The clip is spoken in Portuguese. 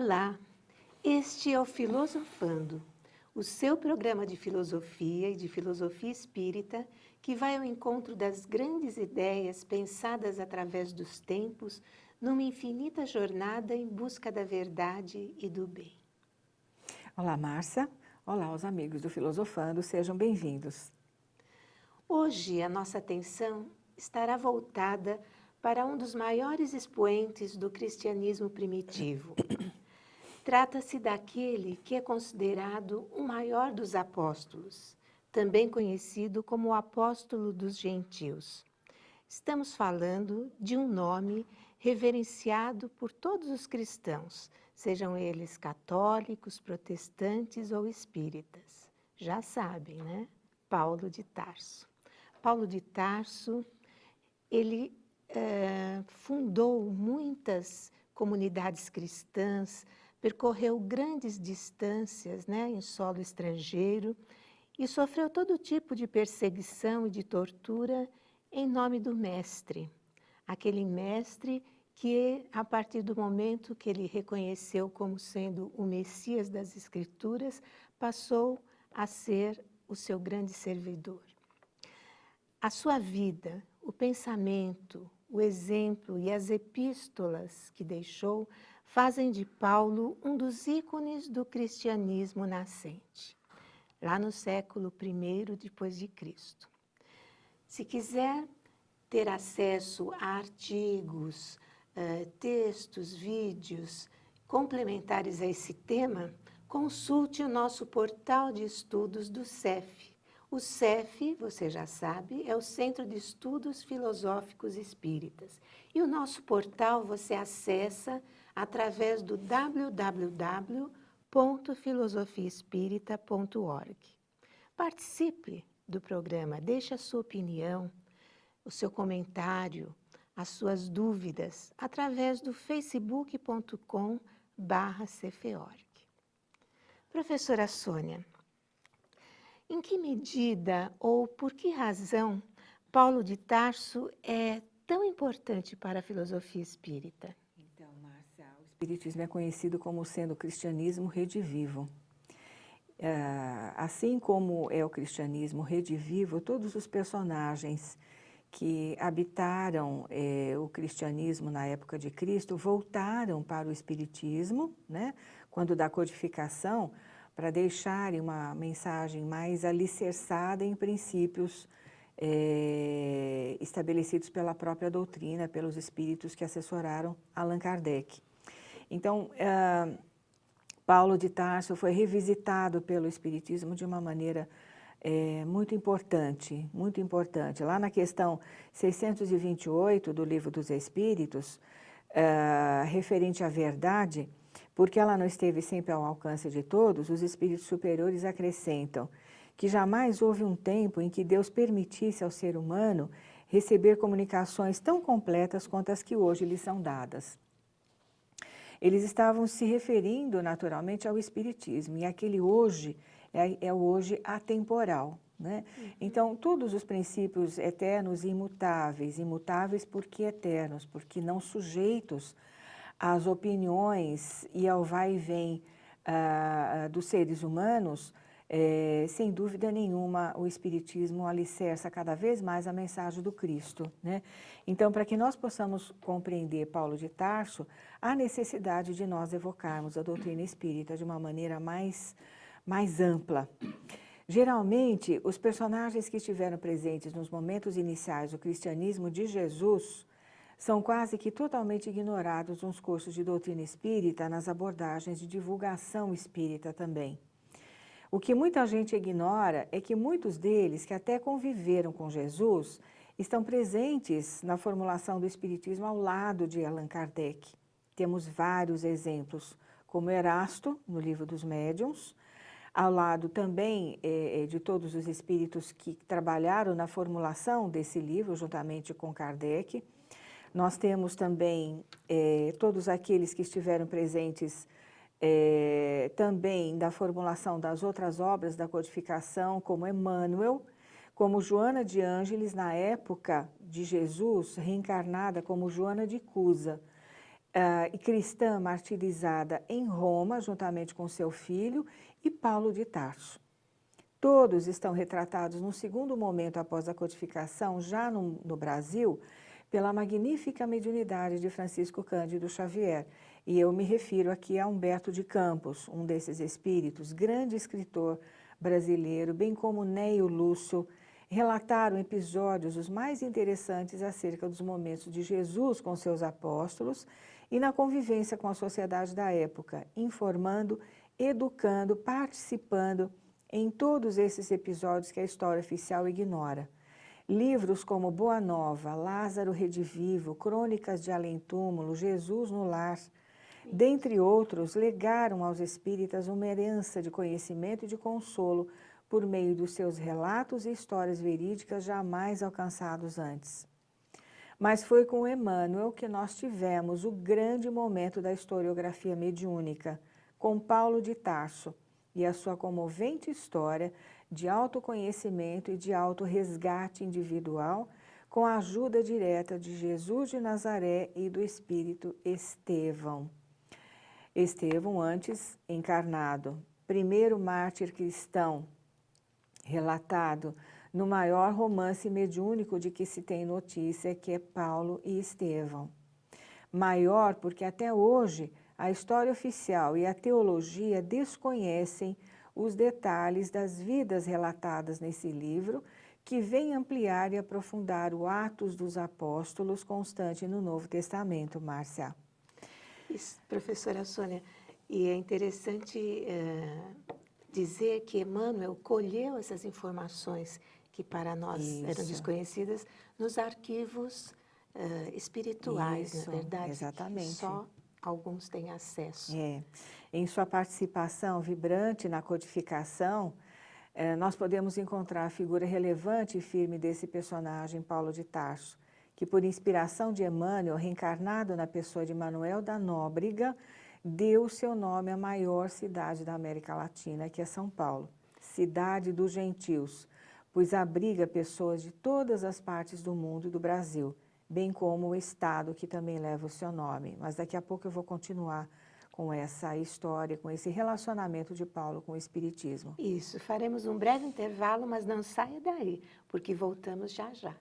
Olá, este é o Filosofando, o seu programa de filosofia e de filosofia espírita que vai ao encontro das grandes ideias pensadas através dos tempos numa infinita jornada em busca da verdade e do bem. Olá, Márcia. Olá, os amigos do Filosofando, sejam bem-vindos. Hoje a nossa atenção estará voltada para um dos maiores expoentes do cristianismo primitivo. Trata-se daquele que é considerado o maior dos apóstolos, também conhecido como o apóstolo dos gentios. Estamos falando de um nome reverenciado por todos os cristãos, sejam eles católicos, protestantes ou espíritas. Já sabem, né? Paulo de Tarso. Paulo de Tarso, ele fundou muitas comunidades cristãs, percorreu grandes distâncias, né, em solo estrangeiro e sofreu todo tipo de perseguição e de tortura em nome do mestre. Aquele mestre que, a partir do momento que ele reconheceu como sendo o Messias das Escrituras, passou a ser o seu grande servidor. A sua vida, o pensamento, o exemplo e as epístolas que deixou fazem de Paulo um dos ícones do cristianismo nascente, lá no século I depois de Cristo. Se quiser ter acesso a artigos, textos, vídeos complementares a esse tema, consulte o nosso portal de estudos do CEF. O CEF, você já sabe, é o Centro de Estudos Filosóficos Espíritas. E o nosso portal você acessa através do www.filosofiaespírita.org. Participe do programa, deixe a sua opinião, o seu comentário, as suas dúvidas através do facebook.com/cforg. Professora Sônia, em que medida ou por que razão Paulo de Tarso é tão importante para a filosofia espírita? Então, Márcia, o Espiritismo é conhecido como sendo o cristianismo redivivo. Assim como é o cristianismo redivivo, todos os personagens que habitaram o cristianismo na época de Cristo voltaram para o Espiritismo, né, quando da codificação, para deixarem uma mensagem mais alicerçada em princípios estabelecidos pela própria doutrina, pelos espíritos que assessoraram Allan Kardec. Então, Paulo de Tarso foi revisitado pelo Espiritismo de uma maneira muito importante, muito importante. Lá na questão 628 do Livro dos Espíritos, referente à verdade, porque ela não esteve sempre ao alcance de todos, os espíritos superiores acrescentam que jamais houve um tempo em que Deus permitisse ao ser humano receber comunicações tão completas quanto as que hoje lhe são dadas. Eles estavam se referindo naturalmente ao Espiritismo, e aquele hoje é o hoje atemporal, né? Então, todos os princípios eternos e imutáveis, imutáveis porque eternos, porque não sujeitos às opiniões e ao vai e vem dos seres humanos, sem dúvida nenhuma, o Espiritismo alicerça cada vez mais a mensagem do Cristo, né? Então, para que nós possamos compreender Paulo de Tarso, há necessidade de nós evocarmos a doutrina espírita de uma maneira mais ampla. Geralmente, os personagens que estiveram presentes nos momentos iniciais do cristianismo de Jesus são quase que totalmente ignorados nos cursos de doutrina espírita, nas abordagens de divulgação espírita também. O que muita gente ignora é que muitos deles, que até conviveram com Jesus, estão presentes na formulação do Espiritismo ao lado de Allan Kardec. Temos vários exemplos, como Erasto, no Livro dos Médiuns, ao lado também de todos os espíritos que trabalharam na formulação desse livro, juntamente com Kardec. Nós temos também todos aqueles que estiveram presentes também da formulação das outras obras da codificação, como Emmanuel, como Joana de Ângeles, na época de Jesus, reencarnada como Joana de Cusa. e cristã martirizada em Roma, juntamente com seu filho, e Paulo de Tarso. Todos estão retratados num segundo momento após a codificação, já no Brasil, pela magnífica mediunidade de Francisco Cândido Xavier. E eu me refiro aqui a Humberto de Campos, um desses espíritos, grande escritor brasileiro, bem como Neio Lúcio, relataram episódios os mais interessantes acerca dos momentos de Jesus com seus apóstolos e na convivência com a sociedade da época, informando, educando, participando em todos esses episódios que a história oficial ignora. Livros como Boa Nova, Lázaro Redivivo, Crônicas de Além-Túmulo, Jesus no Lar, dentre outros, legaram aos espíritas uma herança de conhecimento e de consolo por meio dos seus relatos e histórias verídicas jamais alcançados antes. Mas foi com Emmanuel que nós tivemos o grande momento da historiografia mediúnica, com Paulo de Tarso e a sua comovente história de autoconhecimento e de autorresgate individual, com a ajuda direta de Jesus de Nazaré e do Espírito Estevão. Estevão, antes encarnado, primeiro mártir cristão, relatado no maior romance mediúnico de que se tem notícia, que é Paulo e Estevão. Maior porque até hoje a história oficial e a teologia desconhecem os detalhes das vidas relatadas nesse livro, que vem ampliar e aprofundar o Atos dos Apóstolos constante no Novo Testamento, Márcia. Isso, professora Sônia, e é interessante dizer que Emmanuel colheu essas informações que para nós eram desconhecidas nos arquivos espirituais, Isso, na verdade, exatamente. que só alguns têm acesso. Em sua participação vibrante na codificação, nós podemos encontrar a figura relevante e firme desse personagem, Paulo de Tarso, que por inspiração de Emmanuel, reencarnado na pessoa de Manuel da Nóbrega, deu seu nome à maior cidade da América Latina, que é São Paulo, cidade dos gentios, pois abriga pessoas de todas as partes do mundo e do Brasil, bem como o estado que também leva o seu nome. Mas daqui a pouco eu vou continuar com essa história, com esse relacionamento de Paulo com o Espiritismo. Isso, faremos um breve intervalo, mas não saia daí, porque voltamos já já.